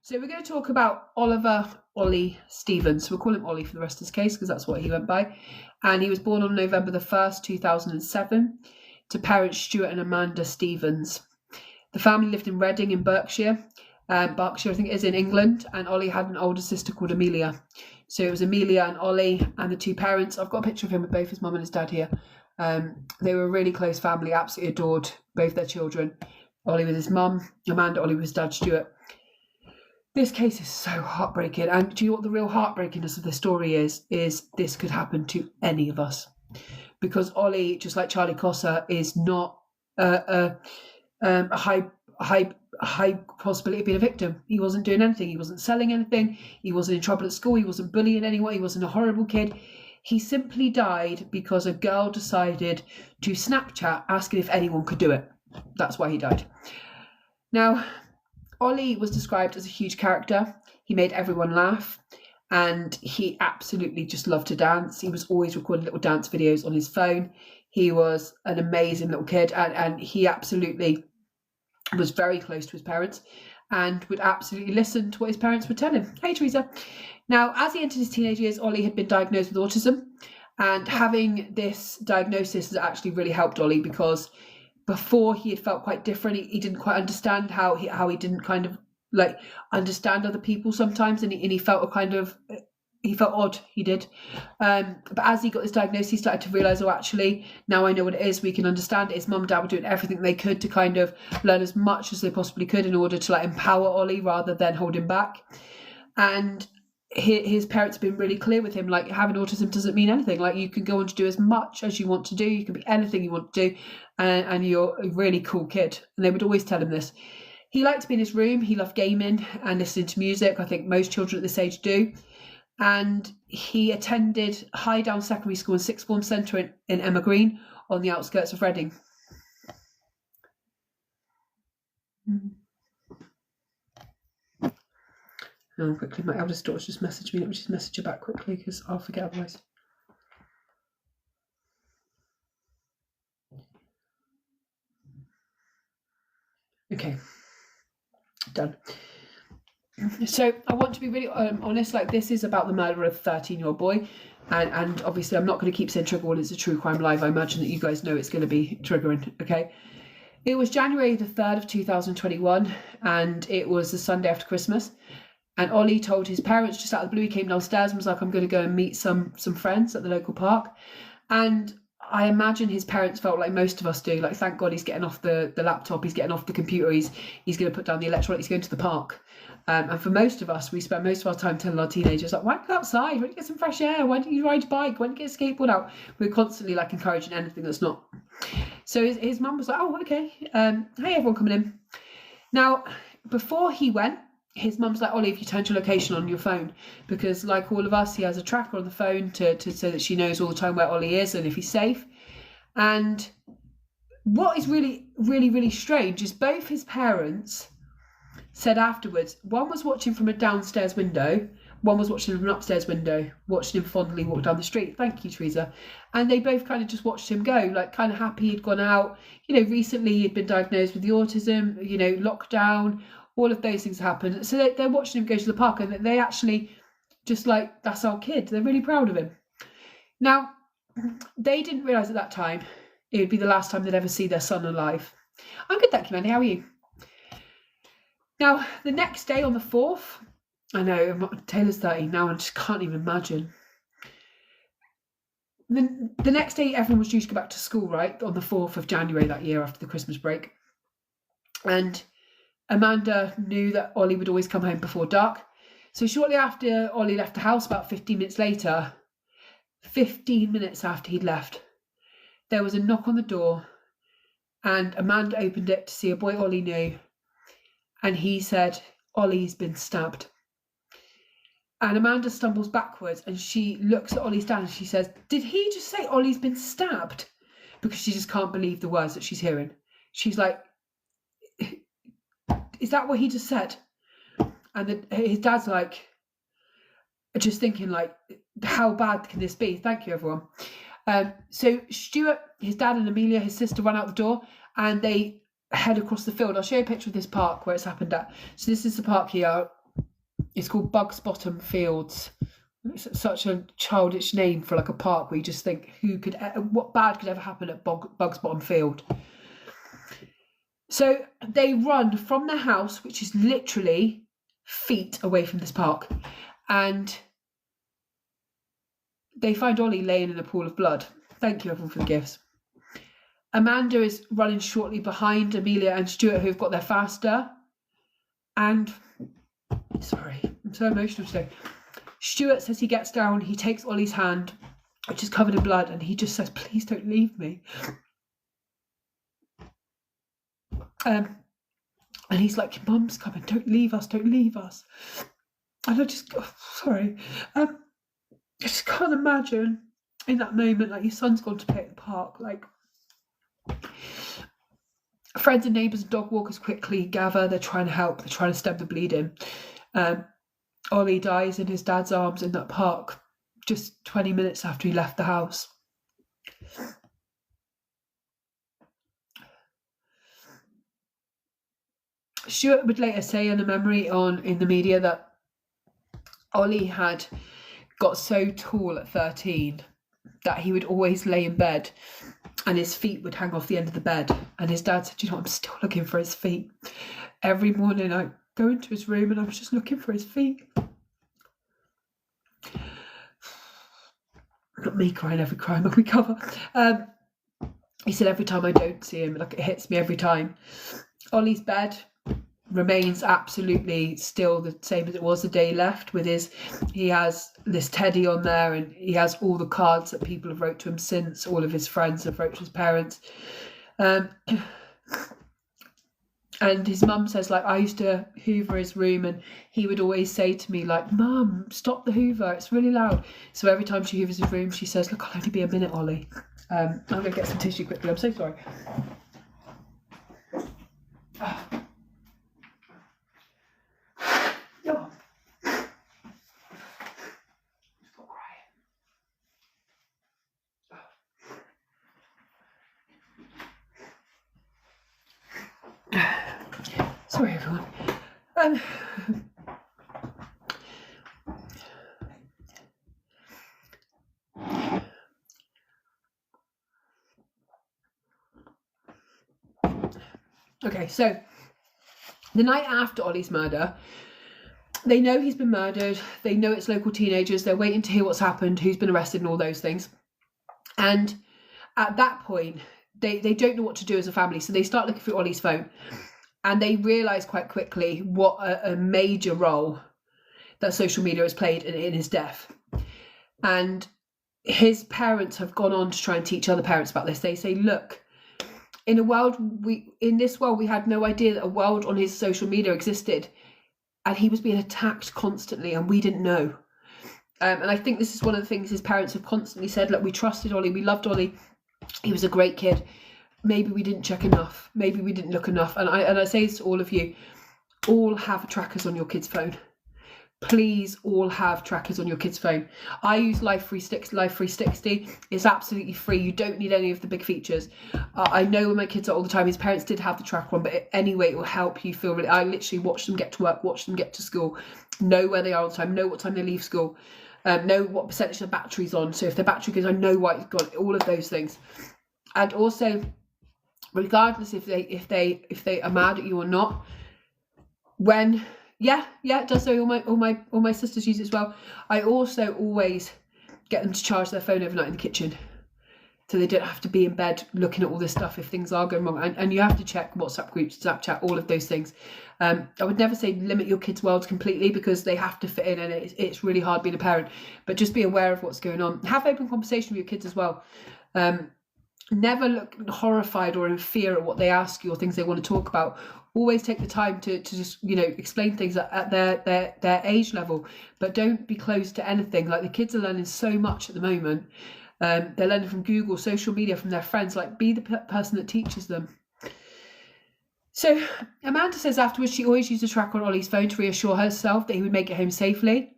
So we're going to talk about Oliver Olly Stephens. We'll call him Ollie for the rest of his case because that's what he went by. And he was born on November the 1st, 2007 to parents Stuart and Amanda Stephens. The family lived in Reading in Berkshire. Berkshire, I think it is, in England. And Ollie had an older sister called Amelia. So it was Amelia and Ollie and the two parents. I've got a picture of him with both his mum and his dad here. They were a really close family, absolutely adored both their children. Ollie with his mum, Amanda, Ollie with his dad, Stuart. This case is so heartbreaking. And do you know what the real heartbreakiness of the story is? Is this could happen to any of us. Because Ollie, just like Charlie Cossa, is not a high possibility of being a victim. He wasn't doing anything. He wasn't selling anything. He wasn't in trouble at school. He wasn't bullying anyone. He wasn't a horrible kid. He simply died because a girl decided to Snapchat asking if anyone could do it. That's why he died. Now, Ollie was described as a huge character. He made everyone laugh and he absolutely just loved to dance. He was always recording little dance videos on his phone. He was an amazing little kid and he absolutely was very close to his parents and would absolutely listen to what his parents would tell him. Hey, Teresa. Now, as he entered his teenage years, Ollie had been diagnosed with autism, and having this diagnosis has actually really helped Ollie because before he had felt quite different. He didn't quite understand how he didn't kind of like understand other people sometimes, and he felt a kind of, he felt odd. He did, but as he got this diagnosis, he started to realise, oh, actually, now I know what it is. We can understand it. His mum and dad were doing everything they could to kind of learn as much as they possibly could in order to like empower Ollie rather than hold him back. And his parents have been really clear with him, like having autism doesn't mean anything. Like you can go on to do as much as you want to do. You can be anything you want to do, and you're a really cool kid. And they would always tell him this. He liked to be in his room. He loved gaming and listening to music. I think most children at this age do. And he attended Highdown Secondary School and Sixth Form Centre in Emma Green on the outskirts of Reading. Oh, quickly, my eldest daughter's just messaged me. Let me just message her back quickly because I'll forget otherwise. Okay, done. So I want to be really honest, like this is about the murder of a 13-year-old boy. And obviously I'm not going to keep saying trigger warnings. It's a true crime live. I imagine that you guys know it's going to be triggering, okay? It was January the 3rd of 2021 and it was the Sunday after Christmas. And Ollie told his parents just out of the blue, he came downstairs and was like, I'm going to go and meet some friends at the local park. And I imagine his parents felt like most of us do, like, thank God he's getting off the laptop, he's getting off the computer, he's going to put down the electronics, he's going to the park. And for most of us, we spend most of our time telling our teenagers, like, why don't you go outside? Why don't you get some fresh air? Why don't you ride a bike? Why don't you get a skateboard out? We're constantly like encouraging anything that's not. So his mum was like, oh, okay. Hey, everyone coming in. Now, before he went, his mum's like, Ollie, if you turned your location on your phone, because like all of us, he has a tracker on the phone to so that she knows all the time where Ollie is and if he's safe. And what is really, really, really strange is both his parents said afterwards, one was watching from a downstairs window, one was watching from an upstairs window, watching him fondly walk down the street. Thank you, Teresa. And they both kind of just watched him go, like kind of happy he'd gone out. You know, recently he'd been diagnosed with the autism, you know, lockdown, all of those things happened. So they're watching him go to the park and they actually just like, that's our kid. They're really proud of him. Now, they didn't realise at that time it would be the last time they'd ever see their son alive. I'm good, thank you, Mandy. How are you? Now, the next day on the 4th, I know, Taylor's 13 now, and I just can't even imagine. The next day, everyone was due to go back to school, right? On the 4th of January that year after the Christmas break. And Amanda knew that Ollie would always come home before dark. So shortly after Ollie left the house, about 15 minutes later, 15 minutes after he'd left, there was a knock on the door and Amanda opened it to see a boy Ollie knew. And he said, Ollie's been stabbed. And Amanda stumbles backwards and she looks at Ollie's dad and she says, did he just say Ollie's been stabbed? Because she just can't believe the words that she's hearing. She's like, is that what he just said? And his dad's like, just thinking like, how bad can this be? Thank you, everyone. So Stuart, his dad and Amelia, his sister, run out the door and they head across the field. I'll show you a picture of this park where it's happened at. So this is the park here. It's called Bugs Bottom Fields. It's such a childish name for like a park where you just think, what bad could ever happen at Bugs Bottom Field? So they run from their house, which is literally feet away from this park, and they find Ollie laying in a pool of blood. Thank you everyone for the gifts. Amanda is running shortly behind Amelia and Stuart, who've got there faster. And sorry, I'm so emotional today. Stuart says he gets down, he takes Ollie's hand, which is covered in blood, and he just says, please don't leave me. And he's like, Mum's coming, don't leave us. And I just, sorry. I just can't imagine in that moment, like your son's gone to play at the park, like friends and neighbours and dog walkers quickly gather, they're trying to help, they're trying to stem the bleeding. Ollie dies in his dad's arms in that park just 20 minutes after he left the house. Stuart would later say in a memory in the media that Ollie had got so tall at 13 that he would always lay in bed and his feet would hang off the end of the bed. And his dad said, I'm still looking for his feet. Every morning I go into his room and I was just looking for his feet. Not me crying every crime we cover. He said every time I don't see him, like it hits me every time. Ollie's bed remains absolutely still the same as it was the day he left. He has this teddy on there, and he has all the cards that people have wrote to him since. All of his friends have wrote to his parents. And his mum says, like, I used to hoover his room and he would always say to me, like, Mum, stop the hoover, it's really loud. So every time she hoovers his room, she says, look, I'll only be a minute, Ollie. I'm going to get some tissue quickly. I'm so sorry. Oh. Stop crying. Sorry, everyone. Okay, so the night after Ollie's murder, they know he's been murdered. They know it's local teenagers. They're waiting to hear what's happened, who's been arrested and all those things. And at that point, they don't know what to do as a family. So they start looking through Ollie's phone. And they realise quite quickly what a major role that social media has played in his death. And his parents have gone on to try and teach other parents about this. They say, look, in this world, we had no idea that a world on his social media existed. And he was being attacked constantly and we didn't know. And I think this is one of the things his parents have constantly said, look, we trusted Ollie, we loved Ollie. He was a great kid. Maybe we didn't check enough. Maybe we didn't look enough. And I say this to all of you, all have trackers on your kid's phone. Please all have trackers on your kid's phone. I use Life 360. It's absolutely free. You don't need any of the big features. I know when my kids are all the time, his parents did have the tracker on, but anyway, it will help you feel really. I literally watch them get to work, watch them get to school, know where they are all the time, know what time they leave school, know what percentage of battery's on. So if the battery goes, I know why it's gone. All of those things. And also, regardless if they are mad at you or not, when it does. So all my sisters use it as well. I also always get them to charge their phone overnight in the kitchen, so they don't have to be in bed looking at all this stuff if things are going wrong. And you have to check WhatsApp groups, Snapchat, all of those things. I would never say limit your kids' worlds completely because they have to fit in, and it's really hard being a parent. But just be aware of what's going on. Have open conversation with your kids as well. Never look horrified or in fear at what they ask you or things they want to talk about. Always take the time to just, explain things at their age level, but don't be closed to anything. Like, the kids are learning so much at the moment. They're learning from Google, social media, from their friends. Like, be the person that teaches them. So Amanda says afterwards she always used a tracker on Ollie's phone to reassure herself that he would make it home safely.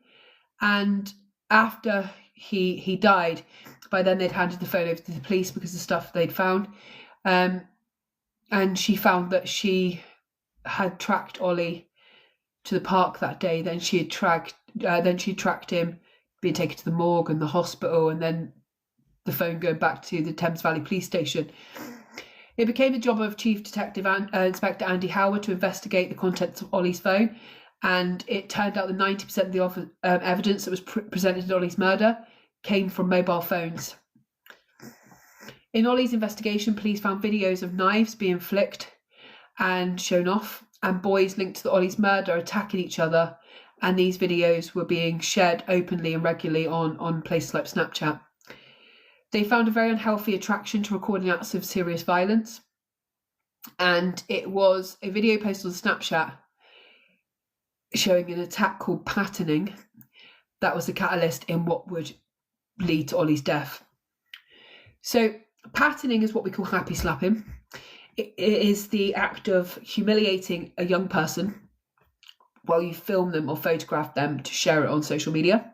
And after he died, by then they'd handed the phone over to the police because of the stuff they'd found. And she found that she had tracked Ollie to the park that day. Then she had tracked him, being taken to the morgue and the hospital, and then the phone going back to the Thames Valley Police Station. It became the job of Chief Detective Inspector Andy Howard to investigate the contents of Olly's phone, and it turned out that 90% of the evidence that was presented in Olly's murder came from mobile phones. In Olly's investigation, police found videos of knives being flicked and shown off, and boys linked to Olly's murder attacking each other, and these videos were being shared openly and regularly on places like Snapchat. They found a very unhealthy attraction to recording acts of serious violence, and it was a video posted on Snapchat showing an attack called patterning that was the catalyst in what would lead to Olly's death. So patterning is what we call happy slapping. It is the act of humiliating a young person while you film them or photograph them to share it on social media.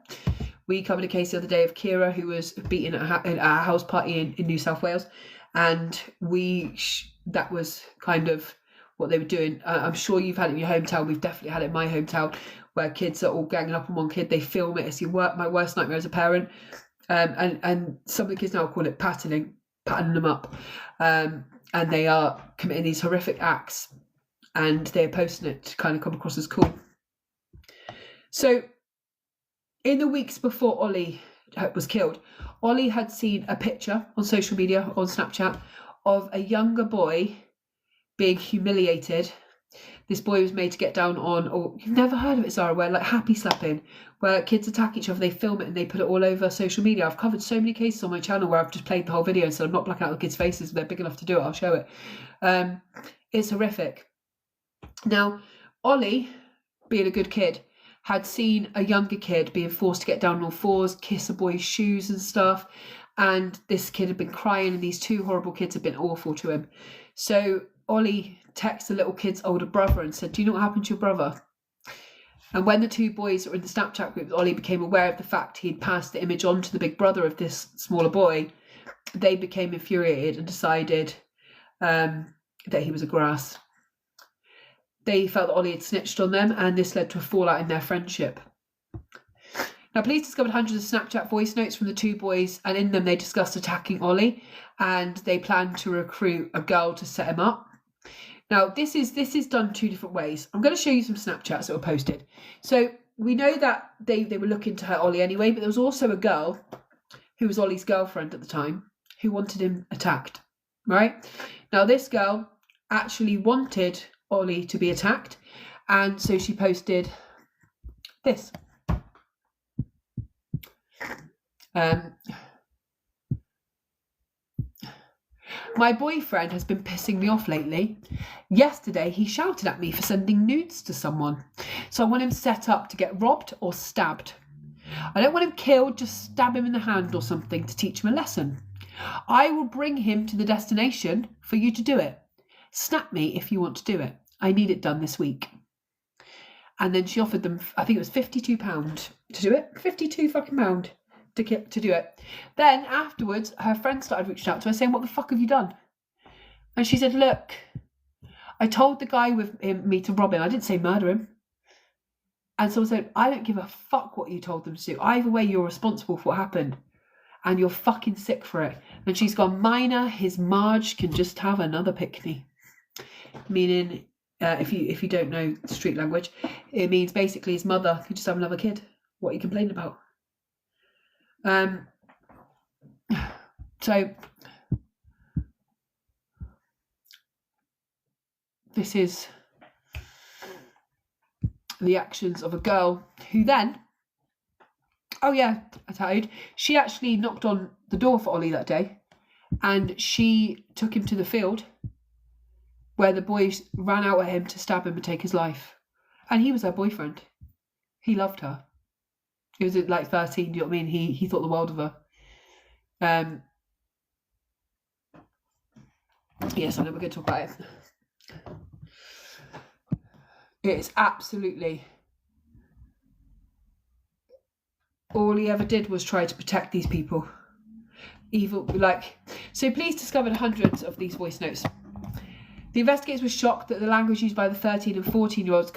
We covered a case the other day of Kira, who was beaten at a house party in New South Wales, and that was kind of what they were doing. I'm sure you've had it in your hometown. We've definitely had it in my hometown, where kids are all ganging up on one kid. They film it. It's my worst nightmare as a parent. And some of the kids now call it patterning them up, and they are committing these horrific acts, and they're posting it to kind of come across as cool. So in the weeks before Olly was killed, Olly had seen a picture on social media, on Snapchat, of a younger boy being humiliated. This boy was made to get down on, or you've never heard of it, Zara, where like happy slapping, where kids attack each other, they film it and they put it all over social media. I've covered so many cases on my channel where I've just played the whole video, so I'm not blacking out the kids' faces. If they're big enough to do it, I'll show it. It's horrific. Now, Olly, being a good kid, had seen a younger kid being forced to get down on all fours, kiss a boy's shoes and stuff, and this kid had been crying, and these two horrible kids had been awful to him. So Olly texted the little kid's older brother and said, "Do you know what happened to your brother?" And when the two boys were in the Snapchat group, Olly became aware of the fact he'd passed the image on to the big brother of this smaller boy. They became infuriated and decided that he was a grass. They felt that Olly had snitched on them, and this led to a fallout in their friendship. Now, police discovered hundreds of Snapchat voice notes from the two boys, and in them they discussed attacking Olly, and they planned to recruit a girl to set him up. Now, this is done two different ways. I'm going to show you some Snapchats that were posted. So we know that they were looking to hurt Olly anyway, but there was also a girl who was Olly's girlfriend at the time who wanted him attacked, right? Now, this girl actually wanted Olly to be attacked, and so she posted this. My boyfriend has been pissing me off lately. Yesterday he shouted at me for sending nudes to someone, so I want him set up to get robbed or stabbed. I don't want him killed, just stab him in the hand or something to teach him a lesson. I will bring him to the destination for you to do it. Snap me if you want to do it. I need it done this week. And then she offered them, I think it was £52 to do it. £52 fucking pound to do it. Then afterwards, her friend started reaching out to her saying, "What the fuck have you done?" And she said, "Look, I told the guy with me to rob him. I didn't say murder him." And someone said, "I don't give a fuck what you told them to do. Either way, you're responsible for what happened. And you're fucking sick for it." And she's gone, "Minor, his Marge can just have another pickney." Meaning, if you don't know street language, it means basically his mother could just have another kid. What are you complaining about? So this is the actions of a girl who then, oh yeah, I told you, she actually knocked on the door for Olly that day, and she took him to the field where the boys ran out at him to stab him and take his life. And he was her boyfriend. He loved her. He was like 13, do you know what I mean? He thought the world of her. Yes, I know we're going to talk about it. It's absolutely... all he ever did was try to protect these people. Evil, like... So police discovered hundreds of these voice notes. The investigators were shocked that the language used by the 13 and 14-year-olds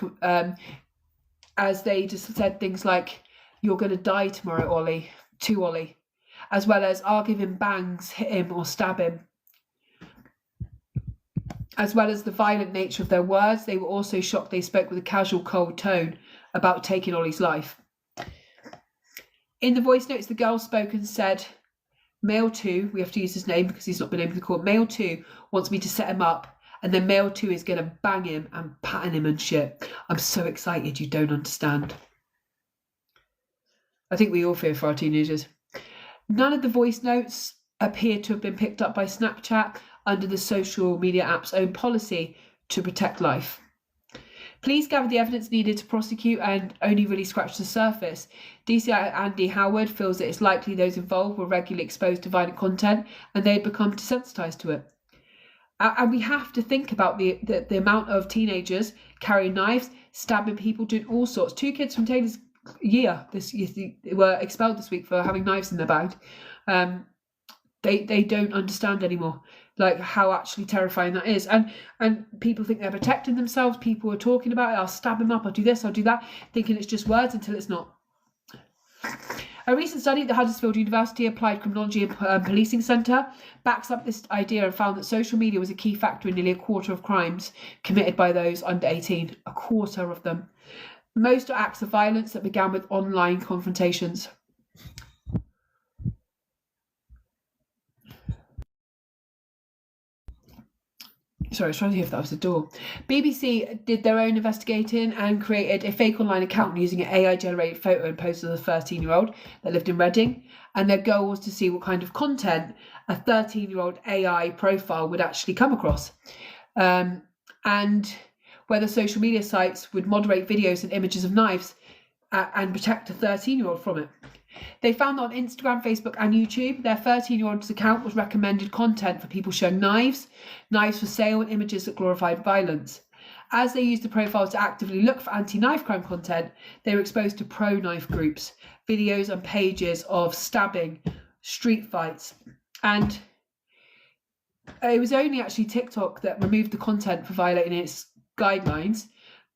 as they just said things like, "You're going to die tomorrow, Ollie," to Ollie, as well as, "I'll give him bangs, hit him or stab him." As well as the violent nature of their words, they were also shocked they spoke with a casual, cold tone about taking Ollie's life. In the voice notes, the girl spoke and said, "Male 2, we have to use his name because he's not been able to call, Male 2 wants me to set him up, and then Male 2 is going to bang him and pattern him and shit. I'm so excited, you don't understand." I think we all fear for our teenagers. None of the voice notes appear to have been picked up by Snapchat under the social media app's own policy to protect life. Police gathered the evidence needed to prosecute and only really scratched the surface. DCI Andy Howard feels that it's likely those involved were regularly exposed to violent content and they had become desensitized to it. And we have to think about the amount of teenagers carrying knives, stabbing people, doing all sorts. 2 kids from Taylor's year were expelled this week for having knives in their bag. They don't understand anymore, like, how actually terrifying that is. And people think they're protecting themselves. People are talking about it. "I'll stab him up, I'll do this, I'll do that," thinking it's just words until it's not. A recent study at the Huddersfield University Applied Criminology and Policing Centre backs up this idea and found that social media was a key factor in nearly a quarter of crimes committed by those under 18. A quarter of them. Most are acts of violence that began with online confrontations. Sorry, I was trying to hear if that was the door. BBC did their own investigating and created a fake online account using an AI-generated photo and posted of a 13-year-old that lived in Reading. And their goal was to see what kind of content a 13-year-old AI profile would actually come across. And whether social media sites would moderate videos and images of knives and protect a 13-year-old from it. They found that on Instagram, Facebook and YouTube, their 13-year-old's account was recommended content for people showing knives for sale, and images that glorified violence. As they used the profiles to actively look for anti-knife crime content, they were exposed to pro-knife groups, videos and pages of stabbing, street fights. And it was only actually TikTok that removed the content for violating its guidelines.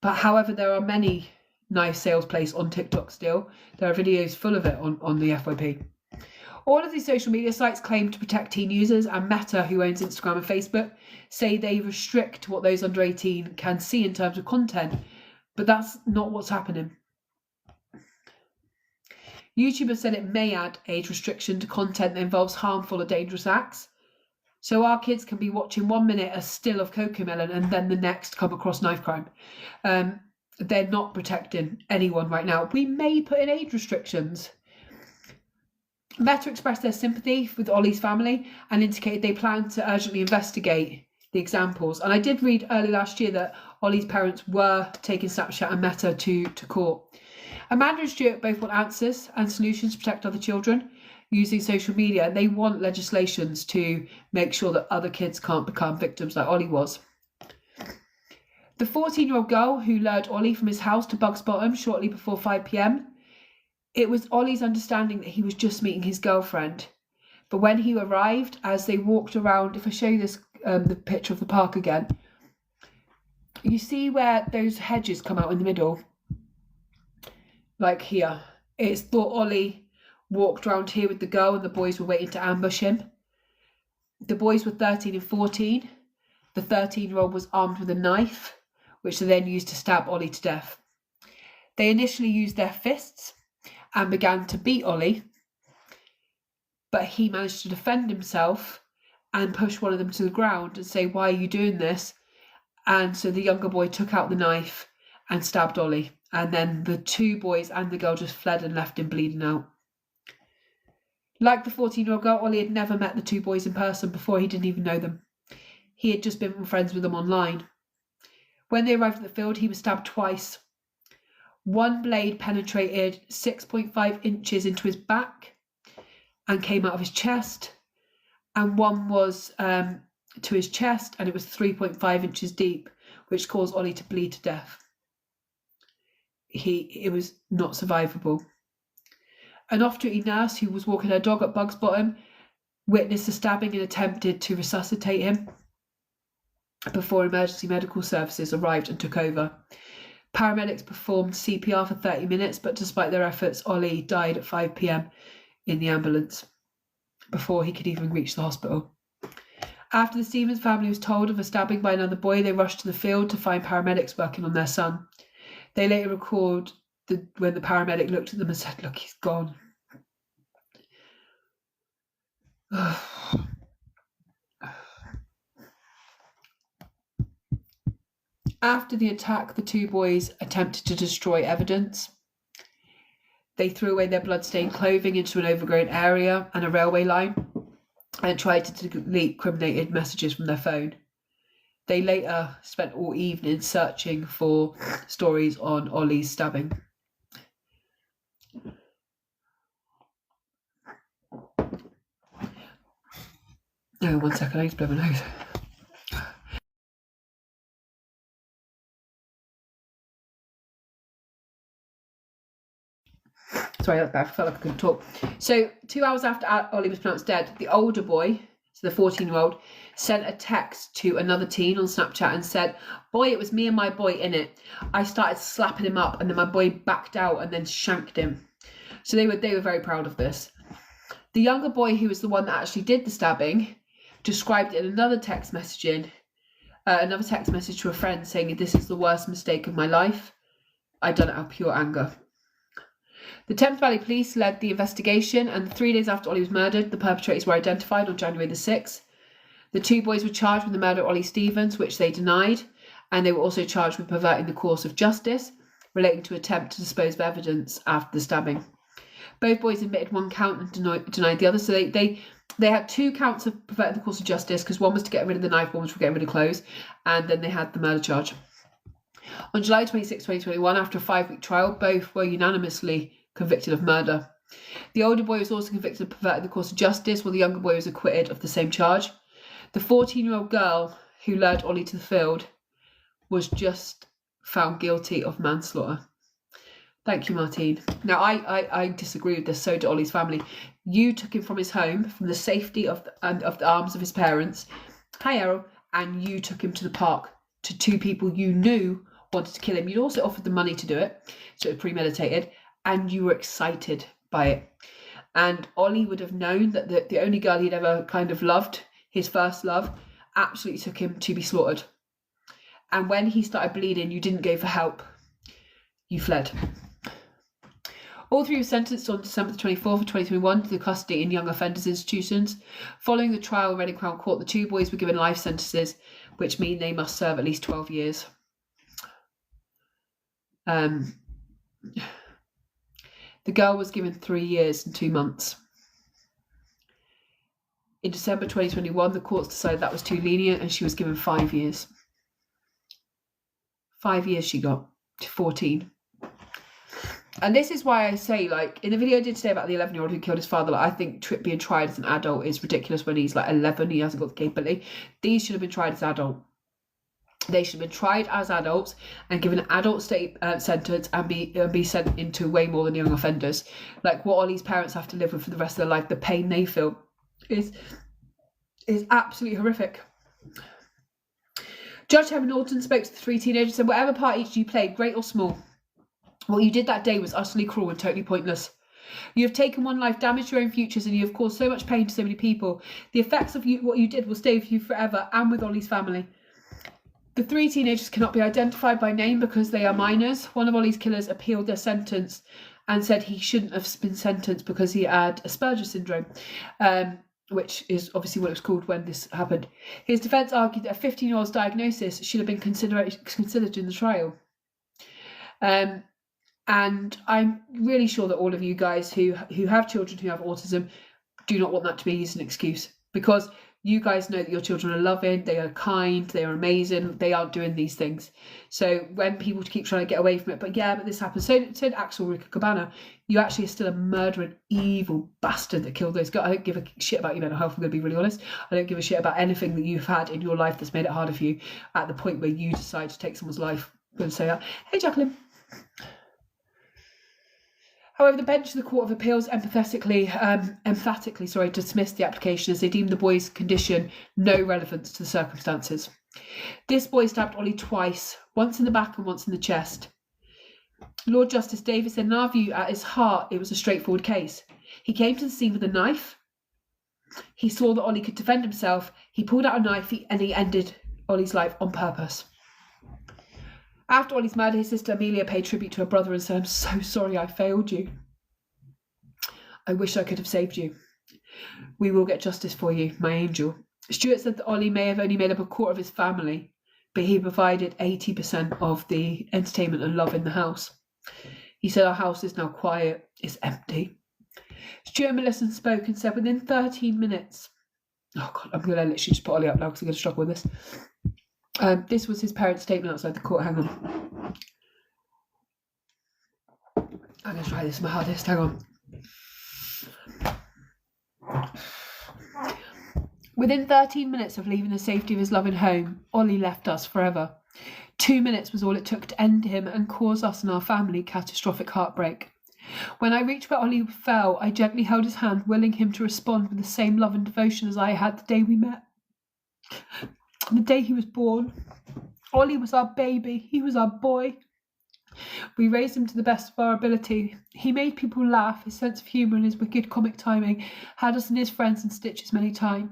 But however, there are many knife sales place on TikTok still. There are videos full of it on the FYP. All of these social media sites claim to protect teen users, and Meta, who owns Instagram and Facebook, say they restrict what those under 18 can see in terms of content, but that's not what's happening. YouTube has said it may add age restriction to content that involves harmful or dangerous acts. So our kids can be watching 1 minute a still of Cocomelon and then the next come across knife crime. They're not protecting anyone right now. We may put in age restrictions. Meta expressed their sympathy with Ollie's family and indicated they plan to urgently investigate the examples. And I did read early last year that Ollie's parents were taking Snapchat and Meta to court. Amanda and Stuart both want answers and solutions to protect other children using social media. They want legislations to make sure that other kids can't become victims like Ollie was. The 14-year-old girl who lured Ollie from his house to Bugs Bottom shortly before 5 p.m, it was Ollie's understanding that he was just meeting his girlfriend. But when he arrived, as they walked around, if I show you this, the picture of the park again, you see where those hedges come out in the middle? Like here. It's thought Ollie walked around here with the girl and the boys were waiting to ambush him. The boys were 13 and 14. The 13-year-old was armed with a knife, which they then used to stab Ollie to death. They initially used their fists and began to beat Ollie, but he managed to defend himself and push one of them to the ground and say, "Why are you doing this?" And so the younger boy took out the knife and stabbed Ollie. And then the 2 boys and the girl just fled and left him bleeding out. Like the 14-year-old girl, Ollie had never met the 2 boys in person before. He didn't even know them. He had just been friends with them online. When they arrived at the field, he was stabbed twice. One blade penetrated 6.5 inches into his back and came out of his chest. And one was to his chest, and it was 3.5 inches deep, which caused Ollie to bleed to death. It was not survivable. An off-duty nurse who was walking her dog at Bugs Bottom witnessed the stabbing and attempted to resuscitate him before emergency medical services arrived and took over. Paramedics performed CPR for 30 minutes, but despite their efforts, Ollie died at 5 p.m. in the ambulance before he could even reach the hospital. After the Stephens family was told of a stabbing by another boy, they rushed to the field to find paramedics working on their son. They later record when the paramedic looked at them and said, "Look, he's gone." After the attack, the two boys attempted to destroy evidence. They threw away their blood-stained clothing into an overgrown area and a railway line and tried to delete incriminated messages from their phone. They later spent all evening searching for stories on Ollie's stabbing. Oh, 1 second, I need to blow my nose. Sorry, that's bad. I felt like I couldn't talk. So 2 hours after Ollie was pronounced dead, the older boy, so the 14-year-old, sent a text to another teen on Snapchat and said, "Boy, it was me and my boy in it. I started slapping him up and then my boy backed out and then shanked him." So they were very proud of this. The younger boy, who was the one that actually did the stabbing, described it in another text message to a friend saying, "This is the worst mistake of my life. I done it out of pure anger." The Thames Valley Police led the investigation, and 3 days after Ollie was murdered, the perpetrators were identified on January the 6th. The two boys were charged with the murder of Ollie Stephens, which they denied, and they were also charged with perverting the course of justice relating to attempt to dispose of evidence after the stabbing. Both boys admitted one count and denied the other, so they had 2 counts of perverting the course of justice, because one was to get rid of the knife, one was for getting rid of clothes, and then they had the murder charge. On July 26, 2021, after a 5-week trial, both were unanimously convicted of murder. The older boy was also convicted of perverting the course of justice, while the younger boy was acquitted of the same charge. The 14-year-old girl who lured Ollie to the field was just found guilty of manslaughter. Thank you, Martine. Now, I disagree with this. So did Ollie's family. You took him from his home, from the safety of the arms of his parents. Hi, Errol. And you took him to the park to 2 people you knew wanted to kill him. You'd also offered the money to do it, so it was premeditated, and you were excited by it. And Ollie would have known that the only girl he'd ever kind of loved, his first love, absolutely took him to be slaughtered. And when he started bleeding, you didn't go for help. You fled. All 3 were sentenced on December 24th of 2021 to the custody in young offenders institutions. Following the trial in Reading Crown Court, the 2 boys were given life sentences, which mean they must serve at least 12 years. The girl was given 3 years and 2 months. In December 2021, the courts decided that was too lenient and she was given 5 years. 5 years she got to 14. And this is why I say, like, in the video I did today about the 11-year-old who killed his father, like, I think being tried as an adult is ridiculous when he's like 11, he hasn't got the capability. These should have been tried as adult. They should have been tried as adults and given an adult sentence and be sent into way more than young offenders. Like what Ollie's parents have to live with for the rest of their life, the pain they feel is absolutely horrific. Judge Heather Norton spoke to the 3 teenagers and said, "Whatever part each of you played, great or small, what you did that day was utterly cruel and totally pointless. You have taken one life, damaged your own futures, and you have caused so much pain to so many people. The effects of what you did will stay with you forever and with Ollie's family." The 3 teenagers cannot be identified by name because they are minors. One of Ollie's killers appealed their sentence and said he shouldn't have been sentenced because he had Asperger's syndrome, which is obviously what it was called when this happened. His defence argued that a 15-year-old's diagnosis should have been considered in the trial. And I'm really sure that all of you guys who have children who have autism do not want that to be used as an excuse, because you guys know that your children are loving, they are kind, they are amazing, they aren't doing these things. So when people keep trying to get away from it, but this happened, so did Axel Cabana, you actually are still a murdering, evil bastard that killed those guys. I don't give a shit about your mental health, I'm going to be really honest. I don't give a shit about anything that you've had in your life that's made it harder for you at the point where you decide to take someone's life. I'm going to say that. Hey, Jacqueline. However, the bench of the Court of Appeals emphatically dismissed the application as they deemed the boy's condition no relevance to the circumstances. This boy stabbed Ollie twice, once in the back and once in the chest. Lord Justice Davis said, in our view, at his heart, it was a straightforward case. He came to the scene with a knife. He saw that Ollie could defend himself. He pulled out a knife and he ended Ollie's life on purpose. After Ollie's murder, his sister Amelia paid tribute to her brother and said, I'm so sorry I failed you. I wish I could have saved you. We will get justice for you, my angel. Stuart said that Ollie may have only made up a quarter of his family, but he provided 80% of the entertainment and love in the house. He said, our house is now quiet, it's empty. Stuart Millison spoke and said, within 13 minutes, oh God, I'm going to literally just put Ollie up now because I'm going to struggle with this. This was his parents' statement outside the court. Hang on. I'm going to try this my hardest. Hang on. Within 13 minutes of leaving the safety of his loving home, Ollie left us forever. 2 minutes was all it took to end him and cause us and our family catastrophic heartbreak. When I reached where Ollie fell, I gently held his hand, willing him to respond with the same love and devotion as I had the day we met. The day he was born. Ollie was our baby. He was our boy. We raised him to the best of our ability. He made people laugh. His sense of humour and his wicked comic timing had us and his friends in stitches many times.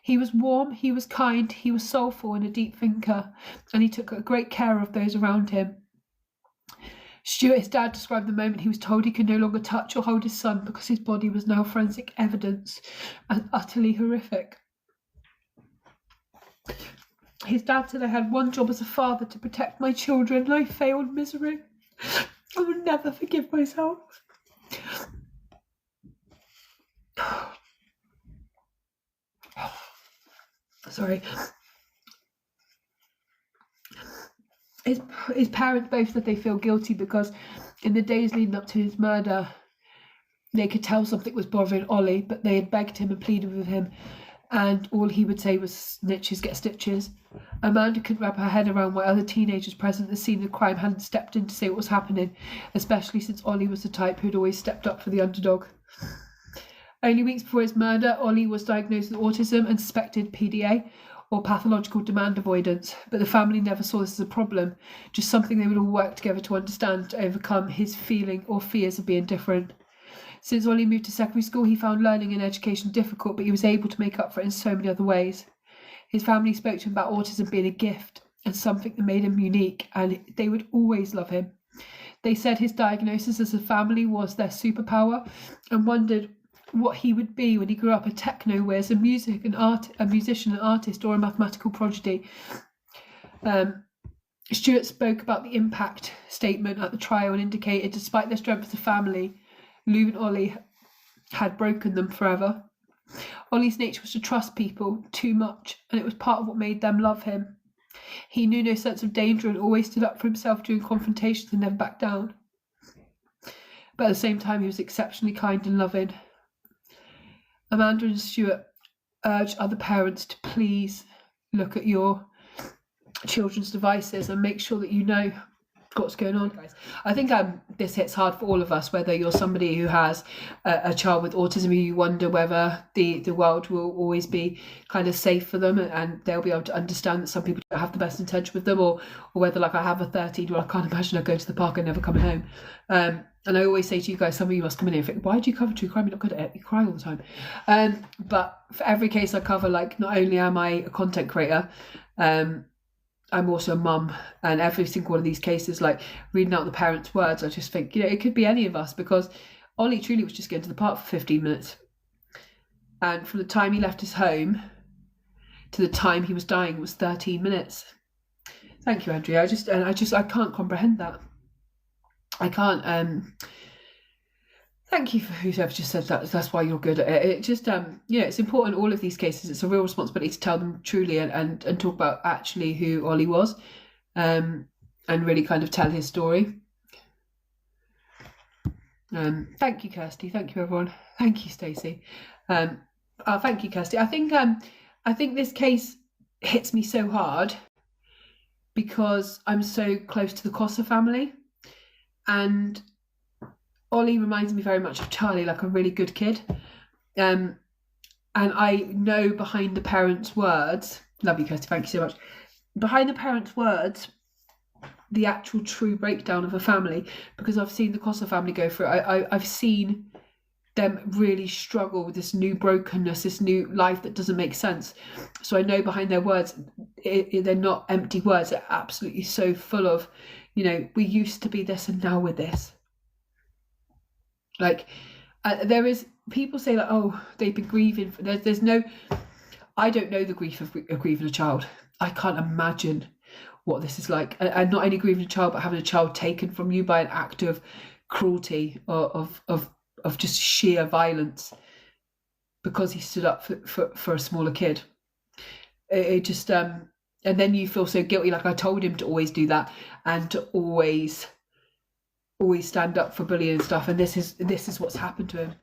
He was warm, he was kind, he was soulful and a deep thinker, and he took great care of those around him. Stuart, his dad, described the moment he was told he could no longer touch or hold his son because his body was now forensic evidence and utterly horrific. His dad said, I had one job as a father, to protect my children, and I failed miserably. I will never forgive myself. Sorry. His parents both said they feel guilty because in the days leading up to his murder, they could tell something was bothering Ollie, but they had begged him and pleaded with him, and all he would say was, snitches get stitches. Amanda couldn't wrap her head around why other teenagers present at the scene of the crime hadn't stepped in to say what was happening, especially since Ollie was the type who'd always stepped up for the underdog. Only weeks before his murder, Ollie was diagnosed with autism and suspected PDA, or pathological demand avoidance, but the family never saw this as a problem, just something they would all work together to understand to overcome his feeling or fears of being different. Since Ollie moved to secondary school, he found learning and education difficult, but he was able to make up for it in so many other ways. His family spoke to him about autism being a gift and something that made him unique, and they would always love him. They said his diagnosis as a family was their superpower and wondered what he would be when he grew up a techno whiz, a musician, an artist, or a mathematical prodigy. Stuart spoke about the impact statement at the trial and indicated, despite their strength as a family, Lou and Ollie had broken them forever. Ollie's nature was to trust people too much, and it was part of what made them love him. He knew no sense of danger and always stood up for himself during confrontations and never backed down. But at the same time, he was exceptionally kind and loving. Amanda and Stuart urged other parents to please look at your children's devices and make sure that you know what's going on, guys. I think this hits hard for all of us, whether you're somebody who has a child with autism who you wonder whether the world will always be kind of safe for them and they'll be able to understand that some people don't have the best intention with them, or whether, like, I have a 13-year-old, I can't imagine her going to the park and never coming home. And I always say to you guys, some of you must come in here and think, why do you cover true crime? You're not good at it. You cry all the time. But for every case I cover, like, not only am I a content creator, I'm also a mum, and every single one of these cases, like, reading out the parents' words, I just think, it could be any of us, because Ollie truly was just going to the park for 15 minutes. And from the time he left his home to the time he was dying was 13 minutes. Thank you, Andrea. I can't comprehend that. I can't. Thank you for whoever just said that. That's why you're good at it. It just, it's important. All of these cases, it's a real responsibility to tell them truly and talk about actually who Ollie was, and really kind of tell his story. Thank you, Kirsty. Thank you, everyone. Thank you, Stacey. Thank you, Kirsty. I think this case hits me so hard because I'm so close to the Cossa family. And Ollie reminds me very much of Charlie, like a really good kid. And I know behind the parents' words, love you, Kirsty, thank you so much. Behind the parents' words, the actual true breakdown of a family, because I've seen the Costa family go through it. I've seen them really struggle with this new brokenness, this new life that doesn't make sense. So I know behind their words, they're not empty words. They're absolutely so full of, you know, we used to be this and now we're this. Like, there is, people say like, oh, they've been grieving. There's no, I don't know the grief of grieving a child. I can't imagine what this is like. And not only grieving a child, but having a child taken from you by an act of cruelty or of just sheer violence because he stood up for a smaller kid. It just and then you feel so guilty, like I told him to always do that and to always stand up for bullying and stuff, and this is what's happened to him.